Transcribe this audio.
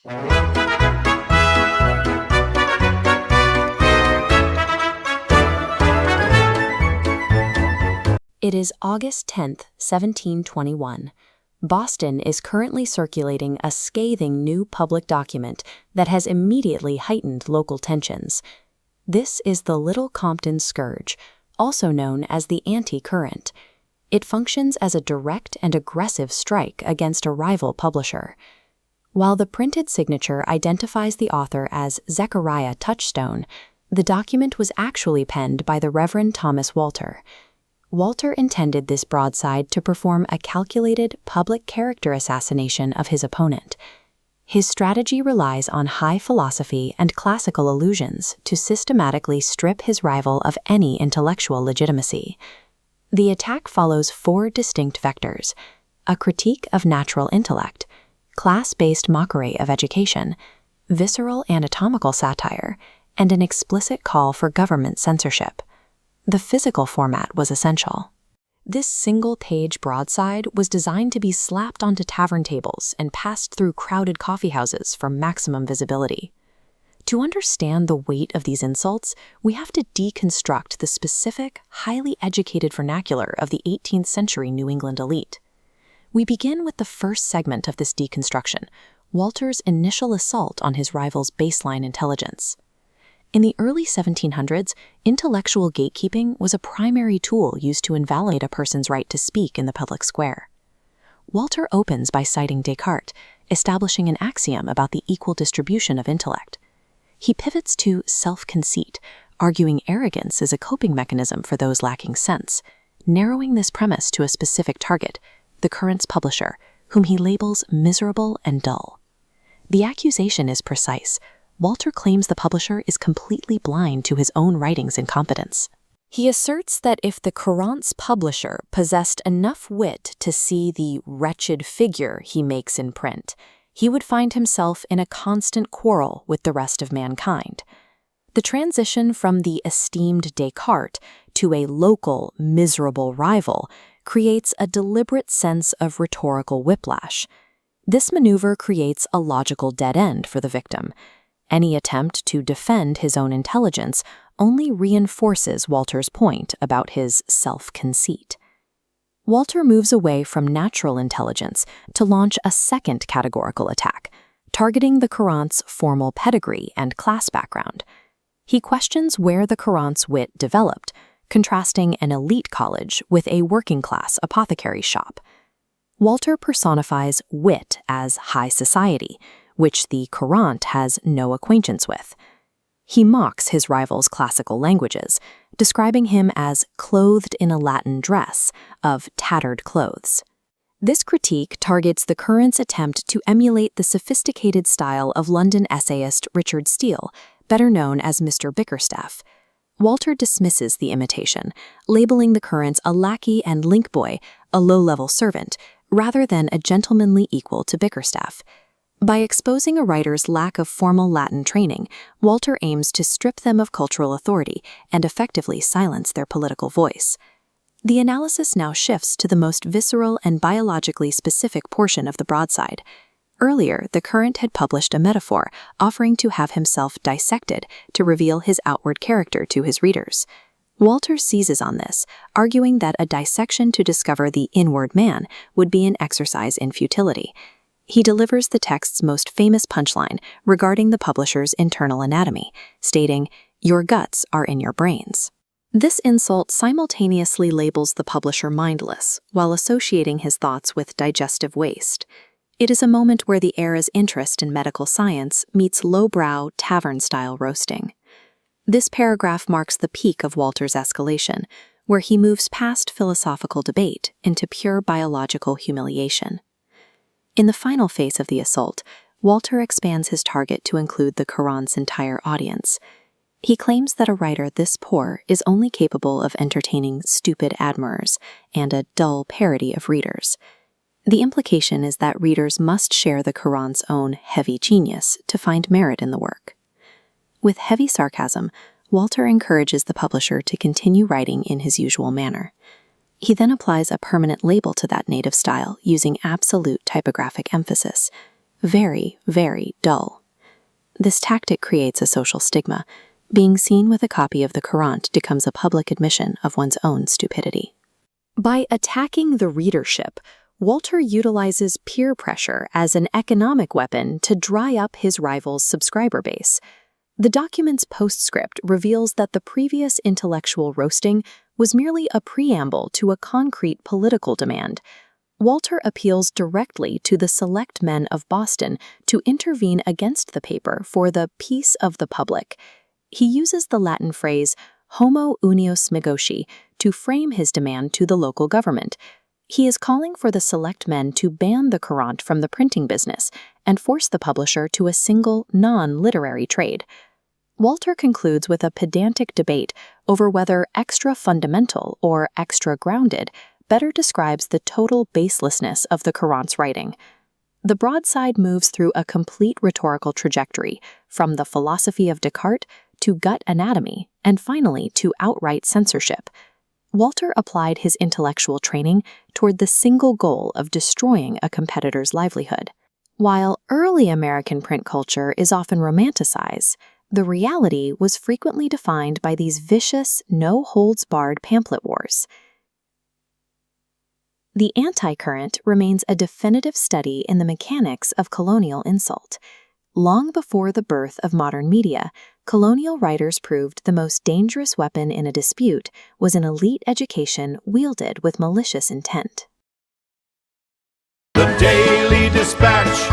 It is August 10th, 1721. Boston is currently circulating a scathing new public document that has immediately heightened local tensions. This is the Little Compton Scourge, also known as the Anti-Courant. It functions as a direct and aggressive strike against a rival publisher. While the printed signature identifies the author as Zechariah Touchstone, the document was actually penned by the Reverend Thomas Walter. Walter intended this broadside to perform a calculated public character assassination of his opponent. His strategy relies on high philosophy and classical allusions to systematically strip his rival of any intellectual legitimacy. The attack follows 4 distinct vectors: a critique of natural intellect, class-based mockery of education, visceral anatomical satire, and an explicit call for government censorship. The physical format was essential. This single-page broadside was designed to be slapped onto tavern tables and passed through crowded coffeehouses for maximum visibility. To understand the weight of these insults, we have to deconstruct the specific, highly educated vernacular of the 18th century New England elite. We begin with the first segment of this deconstruction, Walter's initial assault on his rival's baseline intelligence. In the early 1700s, intellectual gatekeeping was a primary tool used to invalidate a person's right to speak in the public square. Walter opens by citing Descartes, establishing an axiom about the equal distribution of intellect. He pivots to self-conceit, arguing arrogance is a coping mechanism for those lacking sense, narrowing this premise to a specific target, the Courant's publisher, whom he labels miserable and dull. The accusation is precise. Walter claims the publisher is completely blind to his own writing's incompetence. He asserts that if the Courant's publisher possessed enough wit to see the wretched figure he makes in print, he would find himself in a constant quarrel with the rest of mankind. The transition from the esteemed Descartes to a local, miserable rival creates a deliberate sense of rhetorical whiplash. This maneuver creates a logical dead end for the victim. Any attempt to defend his own intelligence only reinforces Walter's point about his self-conceit. Walter moves away from natural intelligence to launch a second categorical attack, targeting the Courant's formal pedigree and class background. He questions where the Courant's wit developed, contrasting an elite college with a working-class apothecary shop. Walter personifies wit as high society, which the Courant has no acquaintance with. He mocks his rival's classical languages, describing him as clothed in a Latin dress of tattered clothes. This critique targets the Courant's attempt to emulate the sophisticated style of London essayist Richard Steele, better known as Mr. Bickerstaff. Walter dismisses the imitation, labeling the Courant's a lackey and link boy, a low-level servant, rather than a gentlemanly equal to Bickerstaff. By exposing a writer's lack of formal Latin training, Walter aims to strip them of cultural authority and effectively silence their political voice. The analysis now shifts to the most visceral and biologically specific portion of the broadside. Earlier, the Courant had published a metaphor offering to have himself dissected to reveal his outward character to his readers. Walter seizes on this, arguing that a dissection to discover the inward man would be an exercise in futility. He delivers the text's most famous punchline regarding the publisher's internal anatomy, stating, "Your guts are in your brains." This insult simultaneously labels the publisher mindless, while associating his thoughts with digestive waste. It is a moment where the era's interest in medical science meets lowbrow, tavern-style roasting. This paragraph marks the peak of Walter's escalation, where he moves past philosophical debate into pure biological humiliation. In the final phase of the assault, Walter expands his target to include the Courant's entire audience. He claims that a writer this poor is only capable of entertaining stupid admirers and a dull parody of readers. The implication is that readers must share the Courant's own heavy genius to find merit in the work. With heavy sarcasm, Walter encourages the publisher to continue writing in his usual manner. He then applies a permanent label to that native style using absolute typographic emphasis. very, very dull. This tactic creates a social stigma. Being seen with a copy of the Courant becomes a public admission of one's own stupidity. By attacking the readership, Walter utilizes peer pressure as an economic weapon to dry up his rival's subscriber base. The document's postscript reveals that the previous intellectual roasting was merely a preamble to a concrete political demand. Walter appeals directly to the select men of Boston to intervene against the paper for the peace of the public. He uses the Latin phrase homo unius negotii to frame his demand to the local government. He is calling for the select men to ban the Courant from the printing business and force the publisher to a single, non-literary trade. Walter concludes with a pedantic debate over whether extra-fundamental or extra-grounded better describes the total baselessness of the Courant's writing. The broadside moves through a complete rhetorical trajectory, from the philosophy of Descartes to gut anatomy, and finally to outright censorship. Walter applied his intellectual training toward the single goal of destroying a competitor's livelihood. While early American print culture is often romanticized, the reality was frequently defined by these vicious, no-holds-barred pamphlet wars. The Anti-Courant remains a definitive study in the mechanics of colonial insult. Long before the birth of modern media, colonial writers proved the most dangerous weapon in a dispute was an elite education wielded with malicious intent. The Daily Dispatch